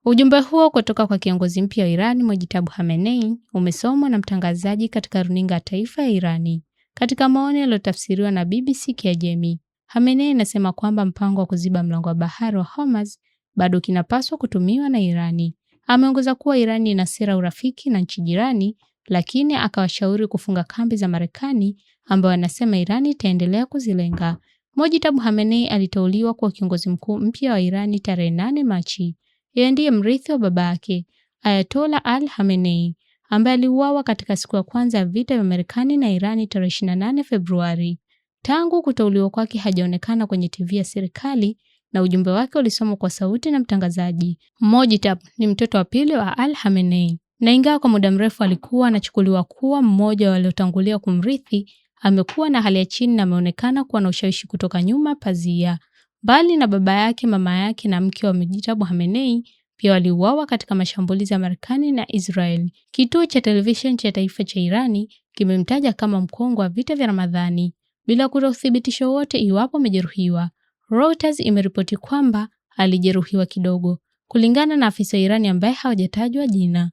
Ujumbe huo kutoka kwa kiongozi mpya wa Irani Mojtaba Khamenei umesomwa na mtangazaji katika runinga ya taifa ya Irani. Katika maoni yaliyotafsiriwa na BBC Kiajemi, Khamenei anasema kwamba mpango wa kuziba mlango wa bahari wa Hormuz bado kinapaswa kutumiwa na Irani. Ameongeza kuwa Irani ina sera urafiki na nchi jirani, lakini akawashauri kufunga kambi za Marekani ambayo anasema Irani itaendelea kuzilenga. Mojtaba Khamenei aliteuliwa kuwa kiongozi mkuu mpya wa Irani tarehe 8 Machi. Yeye ndiye mrithi wa baba yake, Ayatollah Ali Khamenei, ambaye aliuawa katika siku ya kwanza ya vita vya Marekani na Irani tarehe 28 Februari. Tangu kuteuliwa kwake hajaonekana kwenye TV ya serikali na ujumbe wake ulisomwa kwa sauti na mtangazaji. Mojtaba ni mtoto wa pili wa Ali Khamenei, na ingawa kwa muda mrefu alikuwa anachukuliwa kuwa mmoja wa waliotangulia kumrithi, amekuwa na hali ya chini na ameonekana kuwa na ushawishi kutoka nyuma pazia. Mbali na baba yake, mama yake na mke wa Mojtaba Khamenei pia waliuawa katika mashambulizi ya Marekani na Israel. Kituo cha televisheni cha taifa cha Irani kimemtaja kama mkongwe wa vita vya Ramadhani bila kutoa uthibitisho wote iwapo amejeruhiwa. Reuters imeripoti kwamba alijeruhiwa kidogo, kulingana na afisa wa Irani ambaye hawajatajwa jina.